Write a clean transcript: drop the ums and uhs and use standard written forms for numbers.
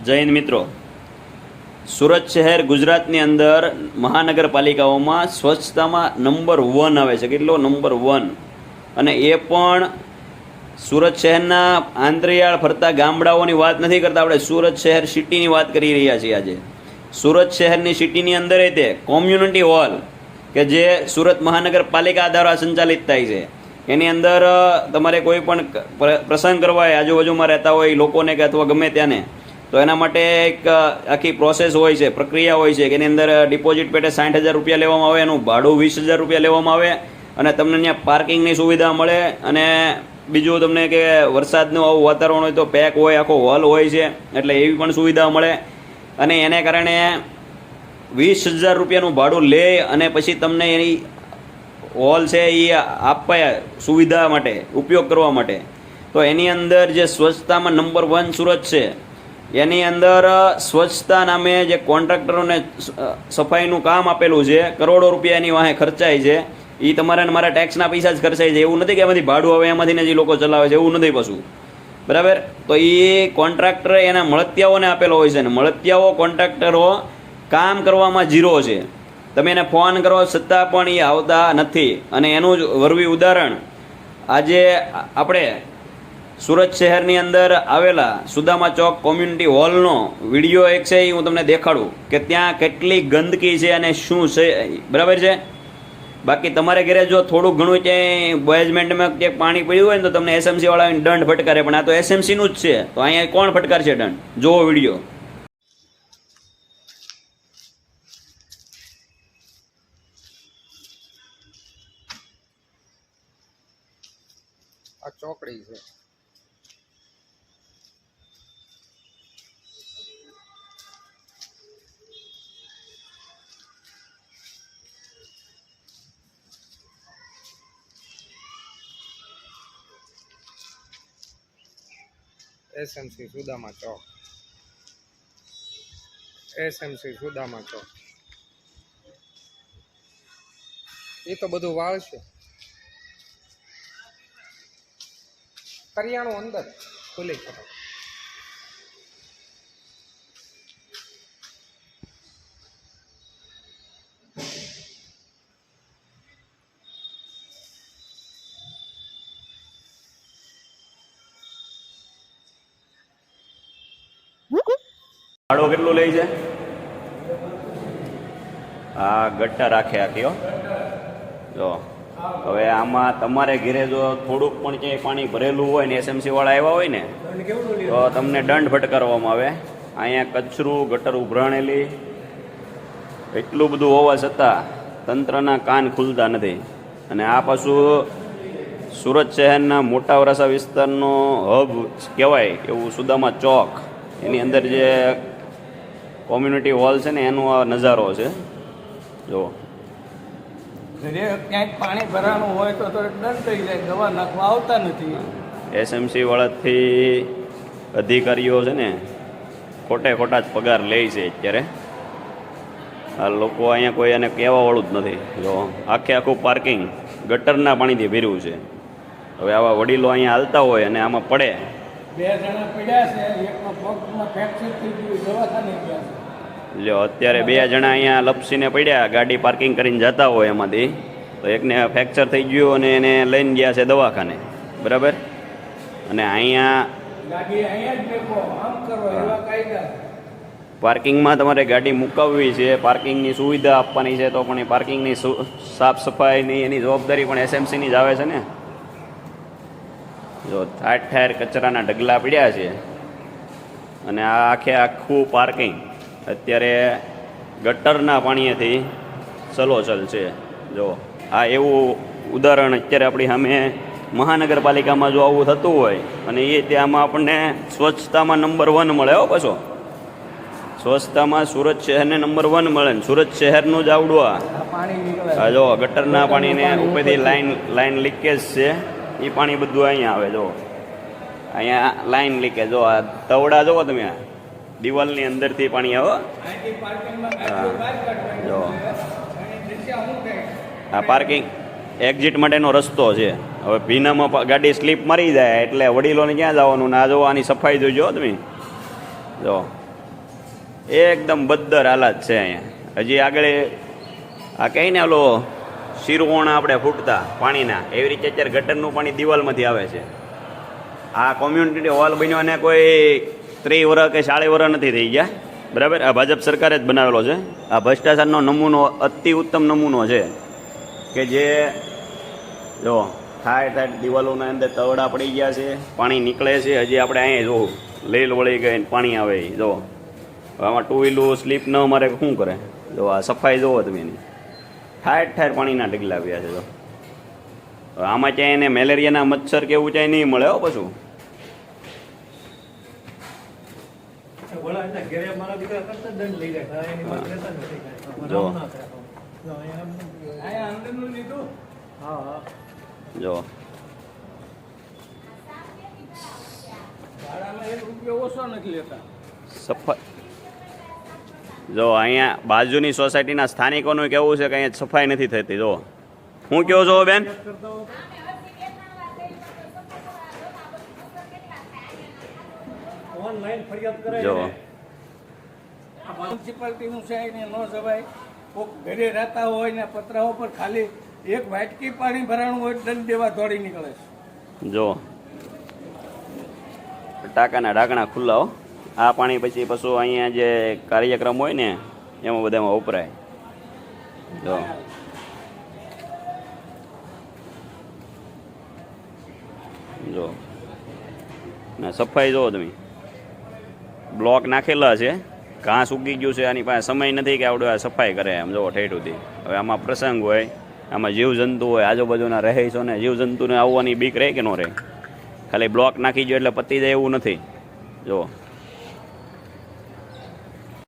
જય હિન્દ મિત્રો, સુરત શહેર ગુજરાતની અંદર મહાનગરપાલિકાઓમાં સ્વચ્છતામાં નંબર 1 આવે છે. કેટલો? નંબર 1. અને એ પણ સુરત શહેરના આંતરિયાળ ફરતા ગામડાઓની વાત નથી કરતા, આપણે સુરત શહેર સિટીની વાત કરી રહ્યા છીએ. આજે સુરત શહેરની સિટીની અંદર તે કોમ્યુનિટી હોલ કે જે સુરત મહાનગરપાલિકા દ્વારા સંચાલિત થાય છે, એની અંદર તમારે કોઈ પણ પ્રસંગ કરવા હોય, આજુબાજુમાં રહેતા હોય લોકોને કે અથવા ગમે ત્યાંને, તો એના માટે એક આખી પ્રોસેસ હોય છે, પ્રક્રિયા હોય છે કે એની અંદર ડિપોઝિટ પેટે 60,000 રૂપિયા લેવામાં આવે, એનું ભાડું 20,000 રૂપિયા લેવામાં આવે, અને તમને ત્યાં પાર્કિંગની સુવિધા મળે. અને બીજું તમને કે વરસાદનું આવું વાતાવરણ હોય તો પેક હોય, આખો હોલ હોય છે, એટલે એવી પણ સુવિધા મળે. અને એને કારણે 20,000 રૂપિયાનું ભાડું લે અને પછી તમને એની હોલ છે એ આપવા સુવિધા માટે, ઉપયોગ કરવા માટે. તો એની અંદર જે સ્વચ્છતામાં નંબર 1 સુરત છે, એની અંદર સ્વચ્છતા નામે જે કોન્ટ્રાક્ટરોને સફાઈનું કામ આપેલું છે, કરોડો રૂપિયા એની વાહે ખર્ચાય છે. એ તમારા મારા ટેક્સના પૈસા જ ખર્ચાય છે. એવું નથી કે એમાંથી ભાડું આવે એમાંથી ને જે લોકો ચલાવે છે, એવું નથી પાછું. બરાબર? તો એ કોન્ટ્રાક્ટર એના મળતિયાઓને આપેલો હોય છે, ને મળતિયાઓ કોન્ટ્રાક્ટરો કામ કરવામાં ઝીરો છે. તમે એને ફોન કરો છતાં પણ એ આવતા નથી. અને એનું જ વરવી ઉદાહરણ આજે આપણે સુરત શહેરની અંદર આવેલા સુદામા ચોક કોમ્યુનિટી હોલનો વિડીયો એક છે, એ હું તમને દેખાડું કે ત્યાં કેટલી ગંદકી છે અને શું છે. બરાબર છે? બાકી તમારે ઘરે જો થોડુંક ઘણું ક્યાંય બેઝમેન્ટમાં ક્યાંક પાણી પડ્યું હોય ને તો તમને એસએમસી વાળા દંડ ફટકારે, પણ આ તો એસએમસીનું જ છે. તો અહીંયા કોણ ફટકારશે દંડ? જોવો વિડીયો. આ ચોકડી છે. એસએમસી સુદામા ચોક, એસએમસી સુદામા ચોક. એ તો બધું વાળ છે. કરિયાણું અંદર ખુલ્લી કરો. ભાડું કેટલું લે છે? હા, ગટ્ટા રાખે આખી. જો હવે આમાં તમારે ઘરે જો થોડુંક પણ ક્યાંય પાણી ભરેલું હોય ને એસએમસી વાળા આવ્યા હોય ને તો તમને દંડ ફટકારવામાં આવે. અહીંયા કચરું, ગટર ઉભરાણેલી, એટલું બધું હોવા છતાં તંત્રના કાન ખુલતા નથી. અને આ પાછું સુરત શહેરના મોટા વરાસા વિસ્તારનો હબ કહેવાય એવું સુદામા ચોક, એની અંદર જે કોમ્યુનિટી હોલ છે ને એનો આ નજારો છે. જો ક્યાંક પાણી ભરાવાનું હોય તો દંડ થઈ જાય, દવા નાખવા આવતા નથી. એસએમસી વાળાથી અધિકારીઓ છે ને ખોટા જ પગાર લે છે અત્યારે. આ લોકો અહીંયા કોઈ એને કહેવાવાળું જ નથી. જો આખું પાર્કિંગ ગટરના પાણીથી ભર્યું છે. હવે આવા વડીલો અહીંયા હાલતા હોય અને આમાં પડે. 2 જણા પડ્યા છે, એકનો પગમાં ફ્રેક્ચર થઈ ગયું, દવાખાને ગયા છે. લ્યો, અત્યારે 2 જણા અહીંયા લપસીને પડ્યા, ગાડી પાર્કિંગ કરીને જતા હોય એમાંથી, તો એકને ફ્રેક્ચર થઈ ગયું અને એને લઈને ગયા છે દવાખાને. બરાબર? અને અહીંયા ગાડી અહીંયા જ મેકો, આમ કરો એવા કાયદા. પાર્કિંગમાં તમારે ગાડી મુકાવવી છે, પાર્કિંગની સુવિધા આપવાની છે, તો પણ એ પાર્કિંગની સાફ સફાઈની એની જવાબદારી પણ એસએમસીની જ આવે છે ને. જો ઠેર કચરાના ઢગલા પડ્યા છે. અને આ આખું પાર્કિંગ અત્યારે ગટરના પાણીએથી ચલોચલ છે. જો આ એવું ઉદાહરણ અત્યારે આપણી સામે મહાનગરપાલિકામાં જો આવું થતું હોય અને એ ત્યાંમાં આપણને સ્વચ્છતામાં નંબર 1 મળે. હો પાછો સ્વચ્છતામાં સુરત શહેરને નંબર 1 મળે ને સુરત શહેરનું જ આવડું આ જો ગટરના પાણીને ઉપરથી લાઈન લીકેજ છે, એ પાણી બધું અહીંયા આવે. જો અહીંયા લાઈન લીકેજ, જો આ તવડા જોવો તમે, દિવાલની અંદરથી પાણી આવે. જો આ પાર્કિંગ એક્ઝિટ માટેનો રસ્તો છે. હવે ભીનામાં ગાડી સ્લીપ મારી જાય એટલે વડીલોને ક્યાં જવાનું? ના જો આની સફાઈ જોઈજો તમે. જો એકદમ બદ્દર હાલત છે અહીંયા. હજી આગળ આ કહે ને ઓલો શિરવોણા આપણે ફૂટતા પાણીના, એવી રીતે અત્યારે ગટરનું પાણી દિવાલમાંથી આવે છે. આ કોમ્યુનિટી હોલ બન્યો અને કોઈ 30 વર્ષ કે 40 વર્ષ નથી થઈ ગયા, બરાબર. આ ભાજપ સરકારે જ બનાવેલો છે. આ ભ્રષ્ટાચારનો નમૂનો, અતિ ઉત્તમ નમૂનો છે કે જે જો થાય દિવાલોના અંદર તવડા પડી ગયા છે, પાણી નીકળે છે. હજી આપણે અહીંયા જોવું લીલ વળી ગઈ પાણી આવે જો. આમાં 2 વ્હીલું સ્લીપ ન મારે શું કરે જો. આ સફાઈ જોવો તમે એની, ઠાર પાણીના ઢગલા આવ્યા છે જો. આમાં ક્યાંય એને મેલેરિયાના મચ્છર કે એવું ક્યાંય નહીં મળે હો પાછું. જો અહીંયા અંદરનું લીધું. હા જો ભાડામાં 1 રૂપિયો ઓછો નથી લેતા. સફાઈ જો અહીંયા બાજુની સોસાયટીના સ્થાનિકોનું કેવું છે કે અહીંયા સફાઈ નથી થતી. જો હું કહો છો બેન? જો મ્યુનિસિપાલિટીનું છે એને ન જવાય. કોઈક ઘરે રહેતા હોય ને પતરાઓ પર ખાલી 1 વાટકી પાણી ભરાણું હોય દંડ દેવા દોડી નીકળે છે. જો ટાંકાના ઢાંકણા ખુલ્લા હો. આ પાણી પછી પાછું અહીંયા જે કાર્યક્રમ હોય ને એમાં બધામાં વપરાય. જો જો ને સફાઈ જુઓ તમે, બ્લોક નાખેલા છે, ઘાસ ઉગી ગયું છે. આની પાસે સમય નથી કે આવડે આ સફાઈ કરે એમ જુઓ ઠેઠુંથી. હવે આમાં પ્રસંગ હોય, આમાં જીવજંતુ હોય, આજુબાજુના રહીશો ને જીવજંતુને આવવાની બીક રહે કે ન રહે? ખાલી બ્લોક નાખી ગયો એટલે પતી જાય એવું નથી. જો